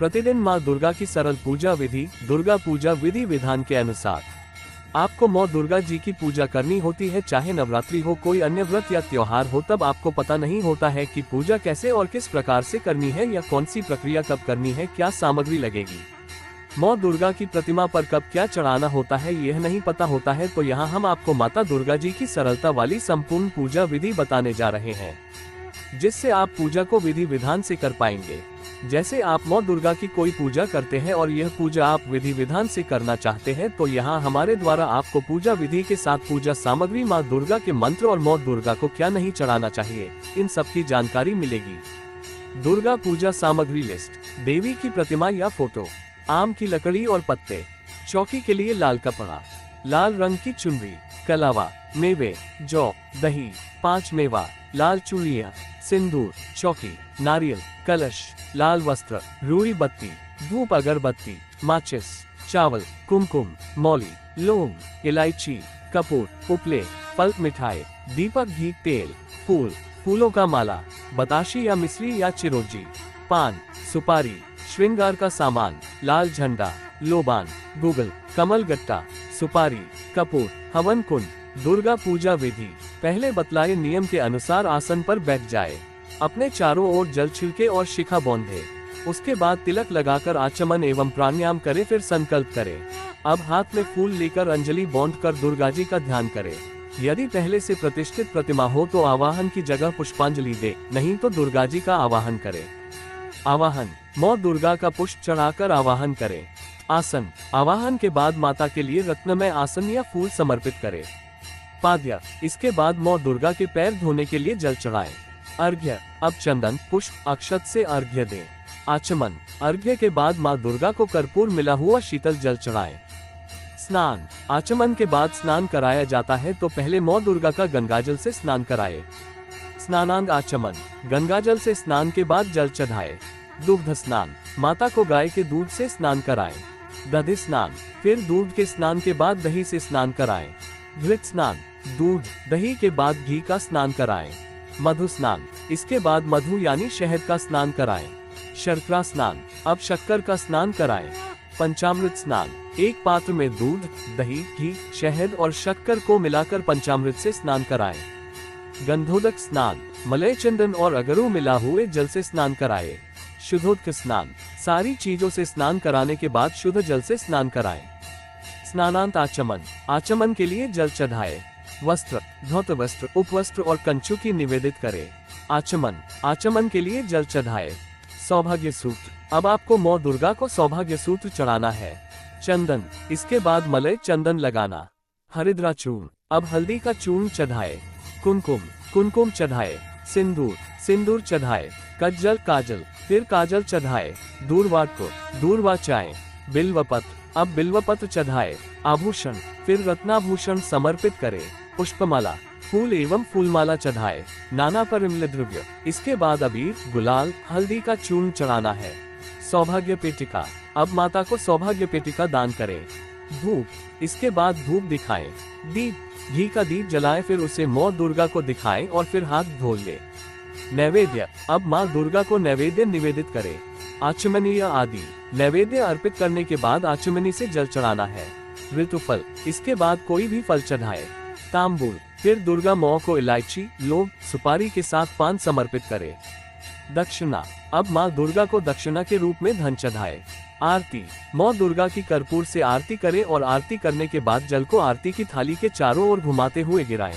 प्रतिदिन माँ दुर्गा की सरल पूजा विधि। दुर्गा पूजा विधि विधान के अनुसार आपको माँ दुर्गा जी की पूजा करनी होती है, चाहे नवरात्रि हो, कोई अन्य व्रत या त्योहार हो। तब आपको पता नहीं होता है कि पूजा कैसे और किस प्रकार से करनी है, या कौन सी प्रक्रिया कब करनी है, क्या सामग्री लगेगी, माँ दुर्गा की प्रतिमा पर कब क्या चढ़ाना होता है, यह नहीं पता होता है। तो यहाँ हम आपको माता दुर्गा जी की सरलता वाली संपूर्ण पूजा विधि बताने जा रहे हैं, जिससे आप पूजा को विधि विधान से कर पाएंगे। जैसे आप माँ दुर्गा की कोई पूजा करते हैं और यह पूजा आप विधि विधान से करना चाहते हैं, तो यहाँ हमारे द्वारा आपको पूजा विधि के साथ पूजा सामग्री, माँ दुर्गा के मंत्र और माँ दुर्गा को क्या नहीं चढ़ाना चाहिए, इन सब की जानकारी मिलेगी। दुर्गा पूजा सामग्री लिस्ट। देवी की प्रतिमा या फोटो, आम की लकड़ी और पत्ते, चौकी के लिए लाल कपड़ा, लाल रंग की चुनरी, कलावा, मेवे, जौ, दही, 5 मेवा, लाल चूड़ियाँ, सिंदूर, चौकी, नारियल, कलश, लाल वस्त्र, रूई बत्ती, धूप अगरबत्ती, माचिस, चावल, कुमकुम, मौली, लौंग, इलायची, कपूर, उपले, फल, मिठाई, दीपक, घी, तेल, फूल, फूलों का माला, बताशी या मिश्री या चिरोजी, पान, सुपारी, श्रृंगार का सामान, लाल झंडा, लोबान, गुगल, कमल गट्टा, सुपारी, कपूर, हवन कुंड। दुर्गा पूजा विधि। पहले बतलाए नियम के अनुसार आसन पर बैठ जाए, अपने चारों ओर जल छिड़के और शिखा बांधे। उसके बाद तिलक लगाकर आचमन एवं प्राणायाम करे, फिर संकल्प करे। अब हाथ में फूल लेकर अंजलि बांधकर दुर्गा जी का ध्यान करे। यदि पहले से प्रतिष्ठित प्रतिमा हो तो आवाहन की जगह पुष्पांजलि दे, नहीं तो दुर्गा जी का आवाहन करे। आवाहन। माँ दुर्गा का पुष्प चढ़ाकर आवाहन करे। आसन। आवाहन के बाद माता के लिए रत्नमय आसन या फूल समर्पित करे। पाद्य। इसके बाद माँ दुर्गा के पैर धोने के लिए जल चढ़ाए। अर्घ्य। अब चंदन, पुष्प, अक्षत से अर्घ्य दें। आचमन। अर्घ्य के बाद माँ दुर्गा को कर्पूर मिला हुआ शीतल जल चढ़ाएं। स्नान। आचमन के बाद स्नान कराया जाता है, तो पहले माँ दुर्गा का गंगाजल से स्नान कराए। स्नानांग आचमन। गंगाजल से स्नान के बाद जल चढ़ाए। दुग्ध स्नान। माता को गाय के दूध से स्नान कराएं। दधि स्नान। फिर दूध के स्नान के बाद दही से स्नान कराएं। घृत स्नान। दूध, दही के बाद घी का स्नान कराएं। मधु स्नान। इसके बाद मधु यानी शहद का स्नान कराएं। शर्करा स्नान। अब शक्कर का स्नान कराएं। पंचामृत स्नान। एक पात्र में दूध, दही, घी, शहद और शक्कर को मिलाकर पंचामृत से स्नान कराएं। गंधोदक स्नान। मलय, चंदन और अगरू मिला हुए जल से स्नान कराएं। शुद्धोदक स्नान। सारी चीजों से स्नान कराने के बाद शुद्ध जल से स्नान कराएं। स्नानांत आचमन। आचमन के लिए जल चढ़ाए। वस्त्र। धौत वस्त्र, उपवस्त्र और कंचु की निवेदित करे। आचमन। आचमन के लिए जल चढ़ाए। सौभाग्य सूत्र। अब आपको माँ दुर्गा को सौभाग्य सूत्र चढ़ाना है। चंदन। इसके बाद मलय चंदन लगाना। हरिद्रा चूर्ण। अब हल्दी का चूर्ण चढ़ाए। कुमकुम। कुमकुम चढ़ाए। सिंदूर। सिंदूर चढ़ाए। कज्जल, काजल, फिर काजल चढ़ाए। दूर्वा को दूर्वा चाय। बिल्वपत्र। अब बिल्वपत्र चढ़ाए। आभूषण। फिर रत्नाभूषण समर्पित करे। पुष्पमाला। फूल एवं फूलमाला चढ़ाए। नाना परिमल द्रव्य। इसके बाद अबीर, गुलाल, हल्दी का चूर्ण चढ़ाना है। सौभाग्य पेटिका। अब माता को सौभाग्य पेटिका दान करें। धूप। इसके बाद धूप दिखाएं। दीप। घी का दीप जलाएं, फिर उसे माँ दुर्गा को दिखाएं और फिर हाथ धो ले। नैवेद्य। अब माँ दुर्गा को नैवेद्य निवेदित करें। आचमनी या आदि। नैवेद्य अर्पित करने के बाद आचमनी से जल चढ़ाना है। ऋतुफल। इसके बाद कोई भी फल चढ़ाए। तांबूल। फिर दुर्गा माँ को इलायची, लौंग, सुपारी के साथ पान समर्पित करे। दक्षिणा। अब माँ दुर्गा को दक्षिणा के रूप में धन चढ़ाए। आरती। माँ दुर्गा की कर्पूर से आरती करें और आरती करने के बाद जल को आरती की थाली के चारों ओर घुमाते हुए गिराएं।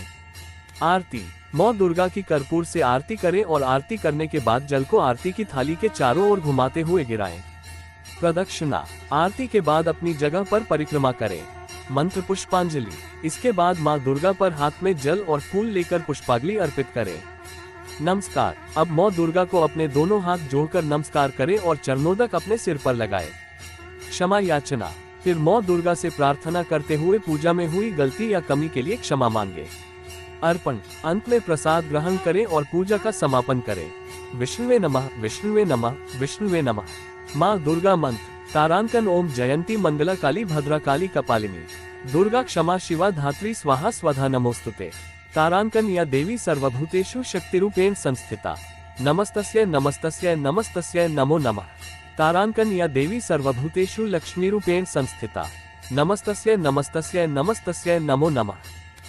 आरती। माँ दुर्गा की कर्पूर से आरती करें और आरती करने के बाद जल को आरती की थाली के चारों ओर घुमाते हुए गिराएं। प्रदक्षिणा। आरती के बाद अपनी जगह पर परिक्रमा करें। मंत्र पुष्पांजलि। इसके बाद माँ दुर्गा पर हाथ में जल और फूल लेकर पुष्पांजलि अर्पित करें। नमस्कार। अब माँ दुर्गा को अपने दोनों हाथ जोड़कर नमस्कार करें और चरणोदक अपने सिर पर लगाएं। क्षमा याचना। फिर माँ दुर्गा से प्रार्थना करते हुए पूजा में हुई गलती या कमी के लिए क्षमा मांगे। अर्पण। अंत में प्रसाद ग्रहण करें और पूजा का समापन करें। विष्णुवे नमः, विष्णुवे नमः, विष्णुवे नमः। माँ दुर्गा मंत्र। तारांकन। ओम जयंती मंगला काली भद्रा काली कपालिनी दुर्गा क्षमा शिवा धात्री स्वाहा स्वधा नमोस्तुते। तारांकन या देवी सर्वभूतेषु शक्तिरूपेण संस्थिता। नमस्तस्यै नमस्तस्यै नमस्तस्यै नमो नमः। तारांकन या देवी सर्वभूतेषु लक्ष्मीरूपेण संस्थिता। नमस्तस्यै नमस्तस्यै नमस्तस्यै नमो नमः।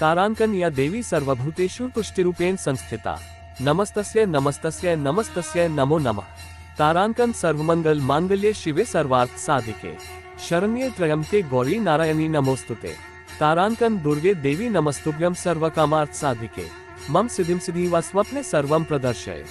तारांकन या देवी सर्वभूतेषु तुष्टिरूपेण संस्थिता। नमस्तस्यै नमस्तस्यै नमस्तस्यै नमो नमः। तारांकन सर्वमंगल मांगल्ये शिवे सर्वार्थ साधिके शरण्ये त्र्यंबके गौरी नारायणी नमोस्तुते। तारांकन दुर्गे देवी नमस्तुभ्यं सर्वकामार्थ साधिके मम सिद्धिं सिद्धि व स्वप्ने सर्वं प्रदर्शय।